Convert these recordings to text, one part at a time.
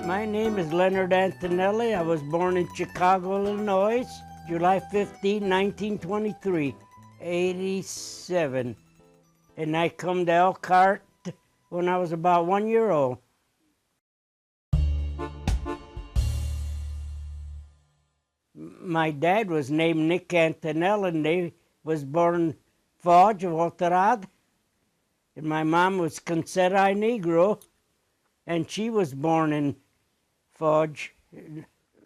My name is Leonard Antonelli. I was born in Chicago, Illinois, July 15, 1923, 87. And I come to Elkhart when I was about 1 year old. My dad was named Nick Antonelli, and they was born Forge, Walterad. And my mom was Concerai Negro, and she was born in Forge.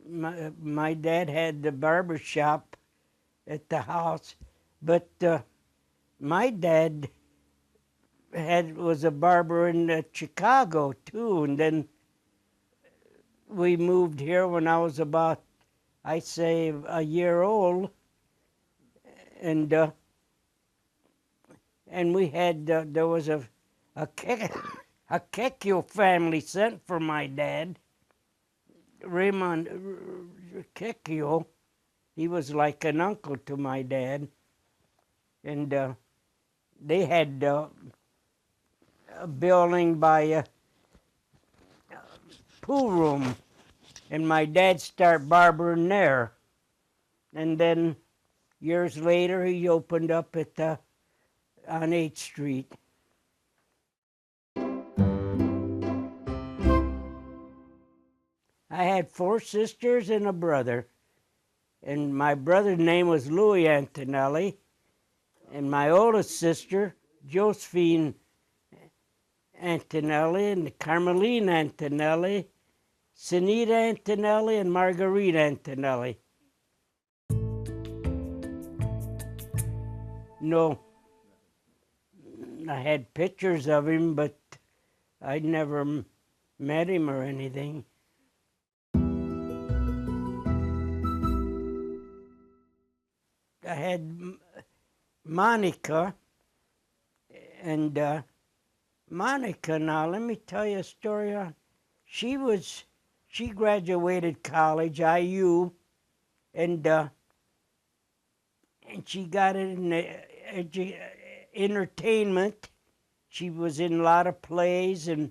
My dad had the barber shop at the house, but my dad was a barber in Chicago too, and then we moved here when I was about, I say, a year old, and we had there was a Kekio family sent for my dad. Raymond Kekio, he was like an uncle to my dad, and they had a building by a pool room, and my dad started barbering there, and then years later he opened up at on 8th Street. I had 4 sisters and a brother, and my brother's name was Louis Antonelli, and my oldest sister, Josephine Antonelli, and Carmeline Antonelli, Sinita Antonelli, and Marguerite Antonelli. No, I had pictures of him, but I never met him or anything. I had Monica, and Monica, now let me tell you a story. She graduated college, IU, and she got in entertainment. She was in a lot of plays, and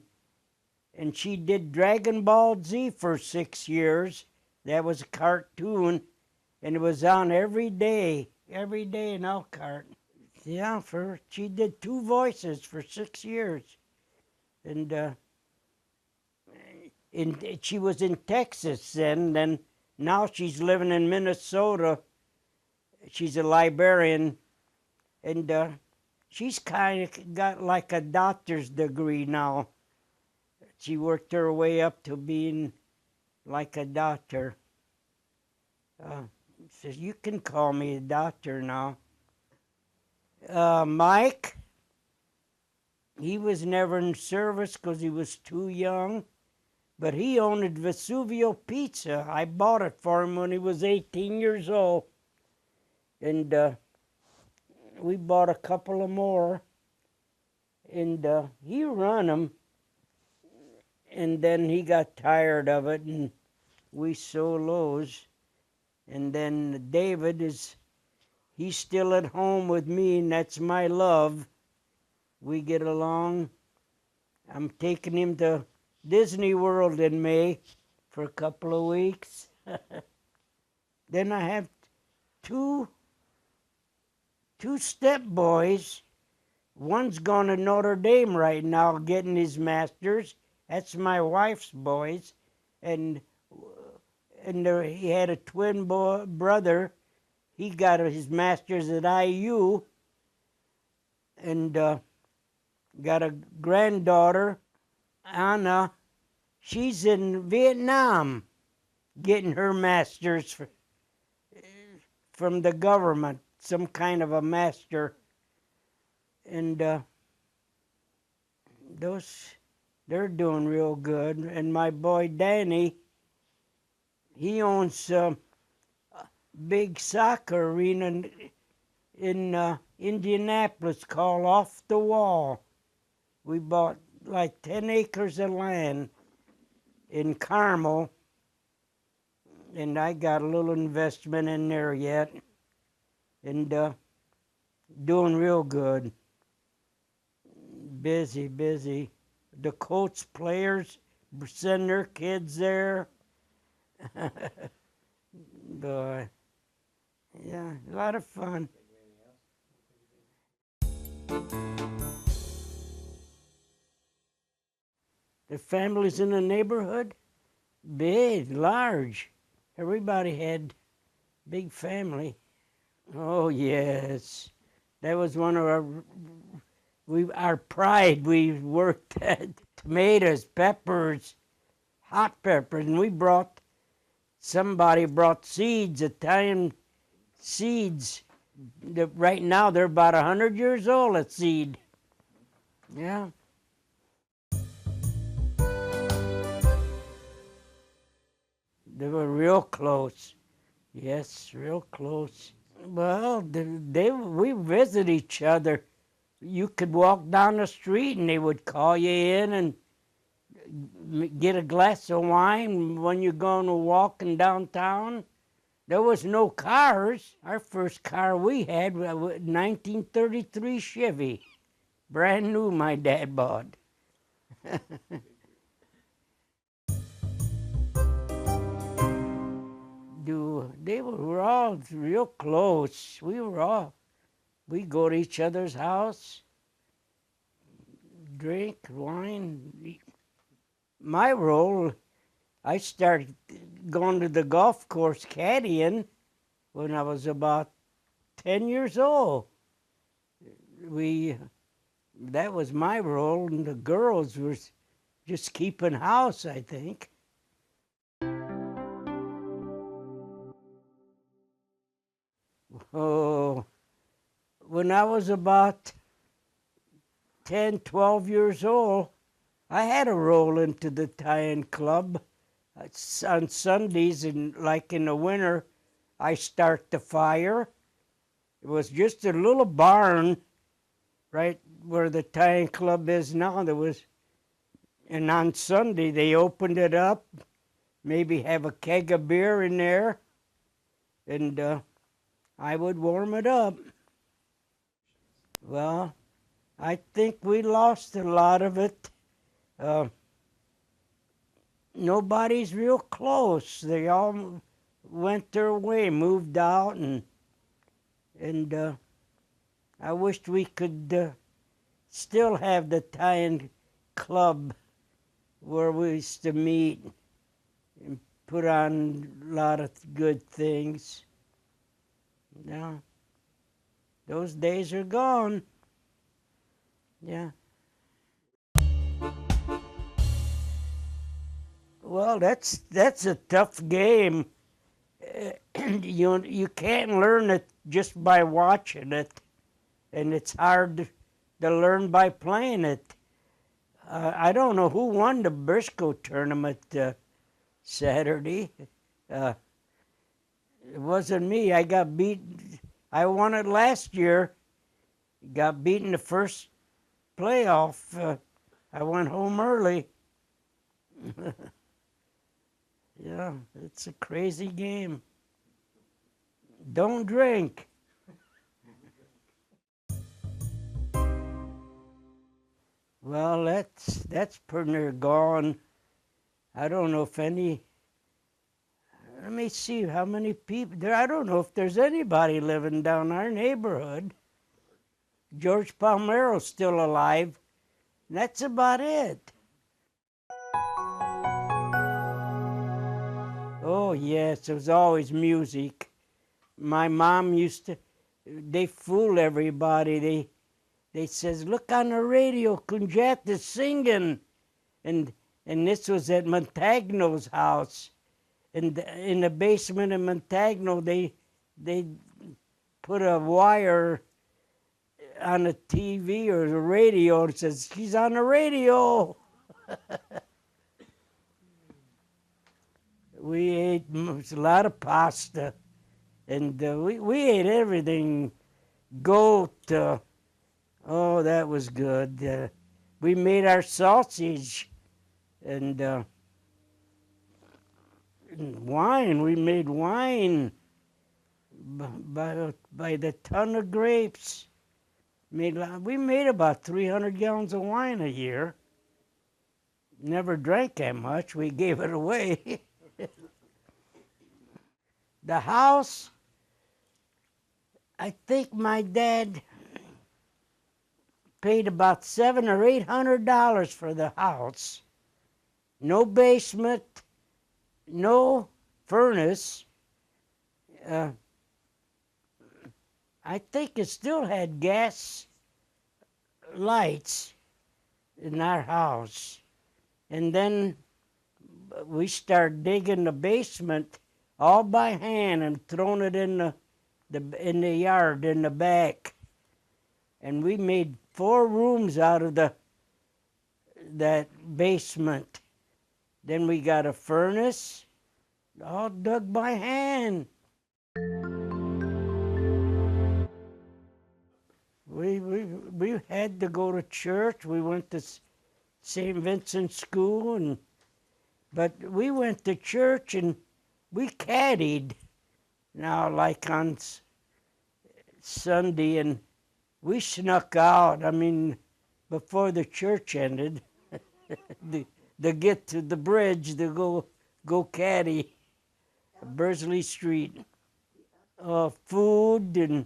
she did Dragon Ball Z for 6 years. That was a cartoon, and it was on every day in Elkhart. Yeah, she did 2 voices for 6 years, and she was in Texas then now she's living in Minnesota. She's a librarian, and she's kind of got like a doctor's degree now. She worked her way up to being like a doctor. Says, you can call me a doctor now. Mike, he was never in service because he was too young, but he owned Vesuvio Pizza. I bought it for him when he was 18 years old, and we bought a couple of more, and he run them, and then he got tired of it, and we solos. And then David he's still at home with me, and that's my love. We get along. I'm taking him to Disney World in May for a couple of weeks. Then I have two stepboys. One's going to Notre Dame right now getting his master's. That's my wife's boys. And he had a twin brother. He got his master's at IU, and got a granddaughter, Anna. She's in Vietnam getting her master's from the government, some kind of a master. And they're doing real good. And my boy Danny, he owns a big soccer arena in Indianapolis called Off the Wall. We bought like 10 acres of land in Carmel, and I got a little investment in there yet, and doing real good. Busy. The Colts players send their kids there. Boy, yeah, a lot of fun. The families in the neighborhood, big, large. Everybody had big family. Oh yes, that was one of our pride. We worked at tomatoes, peppers, hot peppers, and somebody brought seeds, Italian seeds. Right now they're about 100 years old, a seed. Yeah. They were real close. Yes, real close. Well, we visit each other. You could walk down the street and they would call you in and get a glass of wine when you're going to walking downtown. There was no cars. Our first car we had was a 1933 Chevy. Brand new, my dad bought. They were all real close. We go to each other's house, drink wine. My role, I started going to the golf course caddying when I was about 10 years old. That was my role, and the girls were just keeping house, I think. Oh, when I was about 10, 12 years old, I had to roll into the tie-in club. On Sundays, and like in the winter, I start the fire. It was just a little barn right where the tie-in club is now. And on Sunday they opened it up, maybe have a keg of beer in there, and I would warm it up. Well, I think we lost a lot of it. Nobody's real close. They all went their way, moved out, and I wished we could still have the tie-in club where we used to meet and put on a lot of good things. Now, those days are gone. Yeah. Well, that's a tough game. You can't learn it just by watching it, and it's hard to learn by playing it. I don't know who won the Briscoe tournament Saturday. It wasn't me. I got beat. I won it last year. Got beaten the first playoff. I went home early. Yeah, it's a crazy game. Don't drink. Well, that's pretty near gone. I don't know if any. Let me see how many people there. I don't know if there's anybody living down our neighborhood. George Palmero's still alive. That's about it. Oh yes, there was always music. My mom they fool everybody. They says, look on the radio, Kunjat is singing. And this was at Montagno's house. And in the basement of Montagno, they put a wire on the TV or the radio and says, she's on the radio. We ate a lot of pasta, and we ate everything. Goat, oh, that was good. We made our sausage, and wine. We made wine by the ton of grapes. We made about 300 gallons of wine a year. Never drank that much. We gave it away. The house, I think my dad paid about $700 or $800 for the house. No basement, no furnace. I think it still had gas lights in our house. And then we started digging the basement all by hand and throwing it in the yard in the back. And we made 4 rooms out of that basement. Then we got a furnace, all dug by hand. We had to go to church. We went to St. Vincent School, but we went to church and we caddied. Now, like on Sunday, and we snuck out. I mean, before the church ended, to get to the bridge to go caddy, Bursley Street. Food and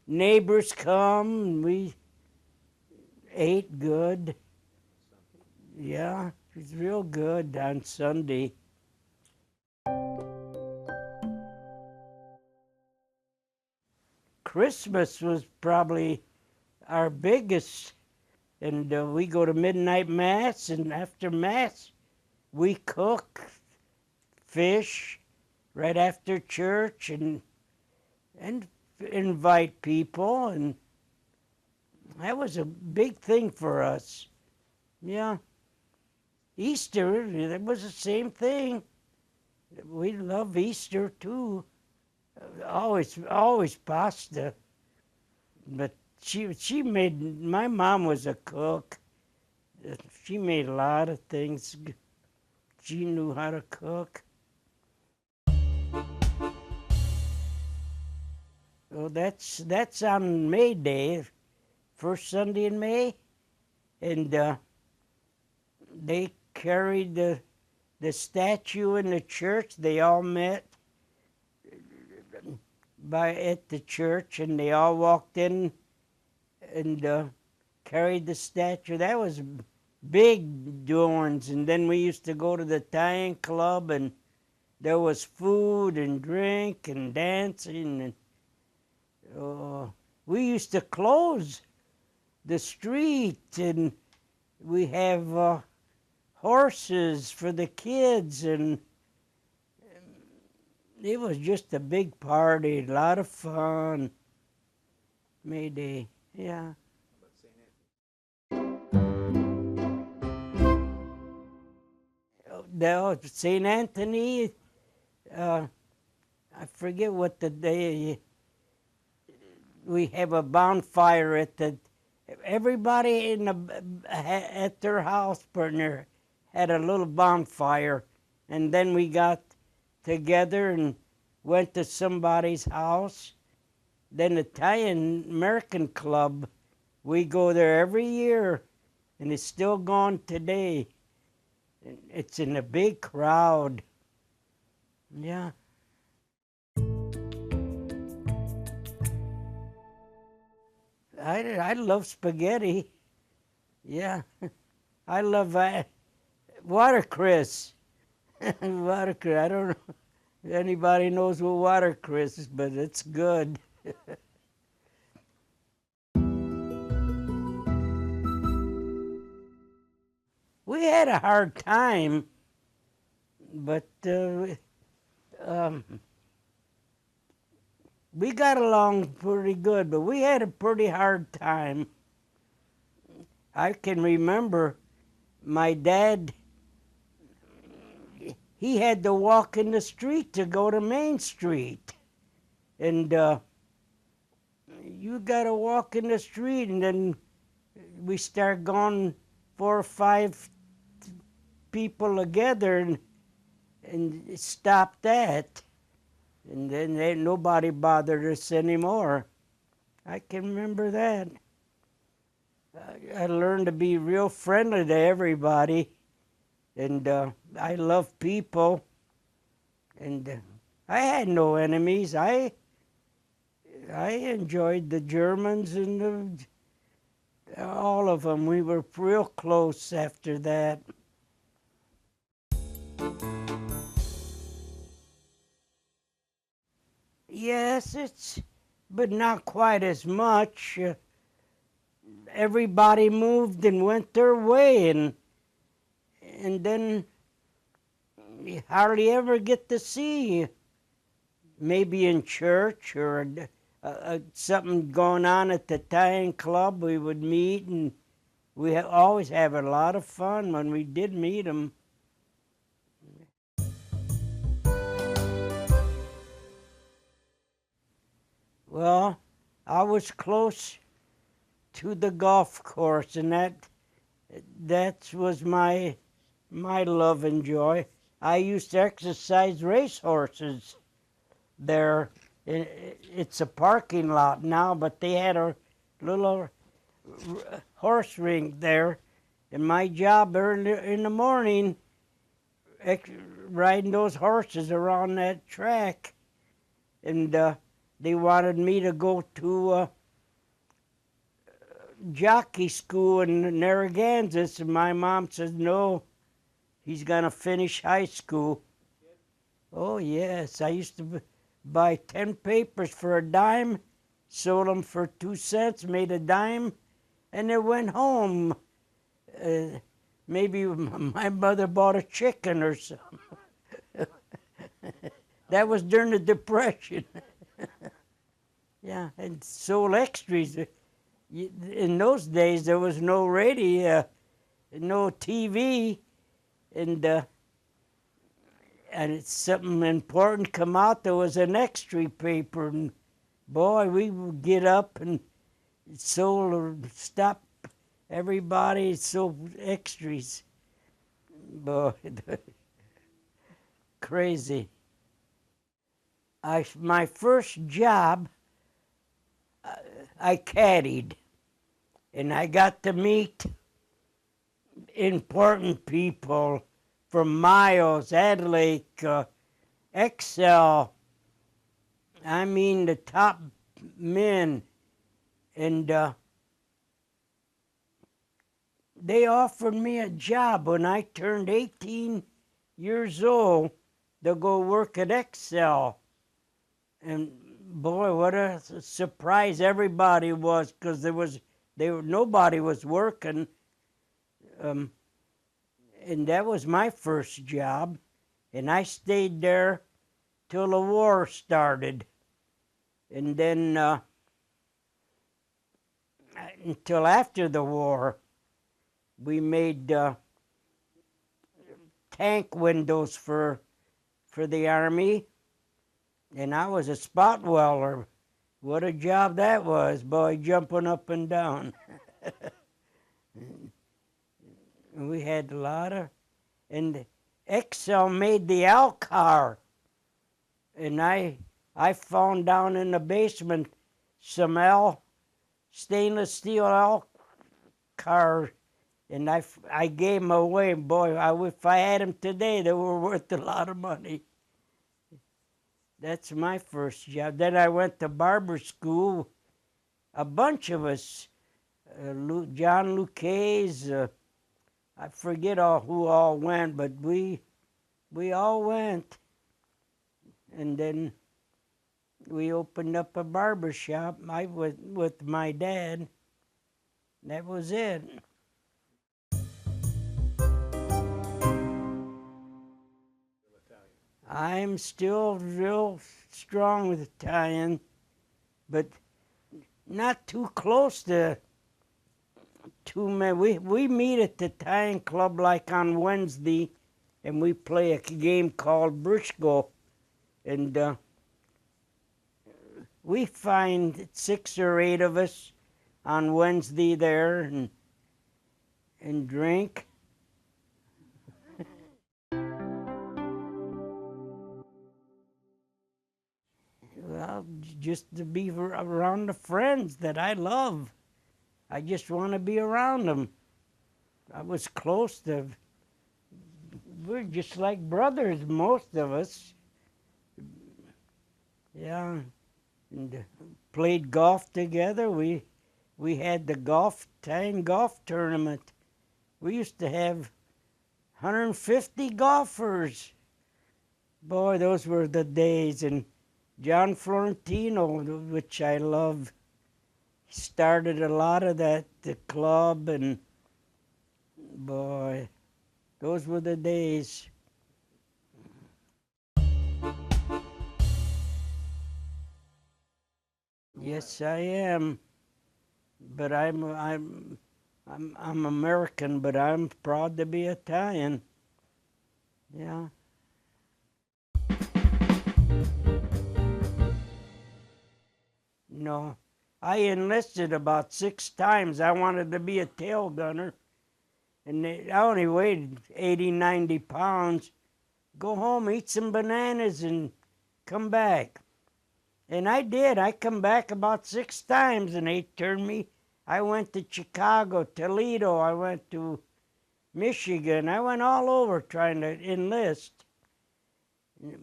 neighbors come, and we ate good. Yeah, it was real good on Sunday. Christmas was probably our biggest, and we go to midnight mass, and after mass, we cook fish right after church and invite people, and that was a big thing for us. Yeah. Easter, it was the same thing. We love Easter too. Always pasta. But she made, my mom was a cook. She made a lot of things. She knew how to cook. Well, that's on May Day, first Sunday in May, and they carried the statue in the church. They all met at the church, and they all walked in and carried the statue. That was big doings. And then we used to go to the Italian club, and there was food and drink and dancing, and we used to close the street, and we have horses for the kids, and it was just a big party, a lot of fun. May Day, yeah. St. Anthony, I forget what the day. We have a bonfire everybody at their house partner had a little bonfire, and then we got together and went to somebody's house. Then Italian American Club, we go there every year, and it's still going today. It's in a big crowd. Yeah. I love spaghetti. Yeah. I love watercress. Watercress. I don't know if anybody knows what watercress is, but it's good. We had a hard time, but we got along pretty good, but we had a pretty hard time. I can remember my dad, he had to walk in the street to go to Main Street. And you got to walk in the street, and then we start going 4 or 5 people together and stop that. And then nobody bothered us anymore. I can remember that. I learned to be real friendly to everybody. And I love people, and I had no enemies. I enjoyed the Germans and all of them. We were real close after that. Yes, but not quite as much. Everybody moved and went their way, and then you hardly ever get to see. Maybe in church or something going on at the Italian club, we would meet, and we always have a lot of fun when we did meet them. Well, I was close to the golf course, and that was my love and joy. I used to exercise racehorses there. It's a parking lot now, but they had a little horse ring there. And my job early in the morning, riding those horses around that track. And they wanted me to go to jockey school in Narragansett, and my mom says, no, he's going to finish high school. Oh, yes. I used to buy 10 papers for a dime, sold them for 2 cents, made a dime, and then went home. Maybe my mother bought a chicken or something. That was during the Depression. Yeah, and sold extras. In those days, there was no radio, no TV, and it's something important come out, there was an extra paper, and boy, we would get up and sold or stop everybody, sold extras. Boy, crazy. My first job, I caddied, and I got to meet important people from Miles, Adelaide, Excel. I mean the top men, and they offered me a job when I turned 18 years old to go work at Excel. And boy, what a surprise everybody was, because nobody was working. And that was my first job, and I stayed there till the war started. And then until after the war, we made tank windows for the Army, and I was a spot welder. What a job that was, boy, jumping up and down. We had a lot of, and Excel made the Elkhart, and I found down in the basement some stainless steel Elkhart, and I gave them away. Boy, if I had them today, they were worth a lot of money. That's my first job. Then I went to barber school. A bunch of us, John Lucchese, I forget who all went, but we all went. And then we opened up a barber shop. I was with my dad. That was it. I'm still real strong with Italian, but not too close to too many. We meet at the Italian club like on Wednesday, and we play a game called Briscoe, and we find 6 or 8 of us on Wednesday there and drink. Well, just to be around the friends that I love. I just want to be around them. I was close to we're just like brothers, most of us. Yeah, and played golf together. We had the tying golf tournament. We used to have 150 golfers. Boy, those were the days. And John Florentino, which I love, started a lot of that, the club, and boy, those were the days. Yes, I am. But I'm American, but I'm proud to be Italian. Yeah. No, I enlisted about 6 times. I wanted to be a tail gunner, and I only weighed 80, 90 pounds. Go home, eat some bananas, and come back. And I did. I come back about 6 times, and they turned me. I went to Chicago, Toledo. I went to Michigan. I went all over trying to enlist.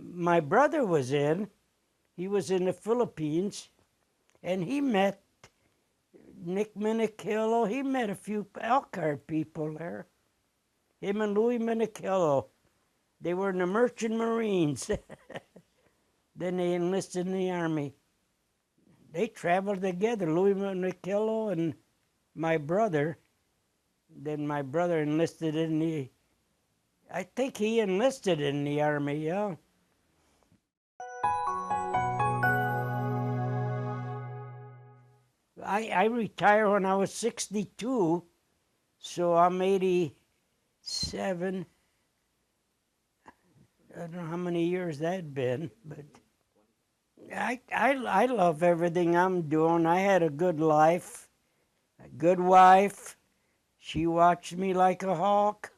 My brother was in. He was in the Philippines, and he met Nick Minicillo. He met a few Elkhart people there. Him and Louis Minicillo. They were in the Merchant Marines. Then they enlisted in the Army. They traveled together, Louis Minicillo and my brother. Then my brother enlisted in the, I think he enlisted in the Army, yeah. I retired when I was 62, so I'm 87. I don't know how many years that's been, but I love everything I'm doing. I had a good life, a good wife. She watched me like a hawk.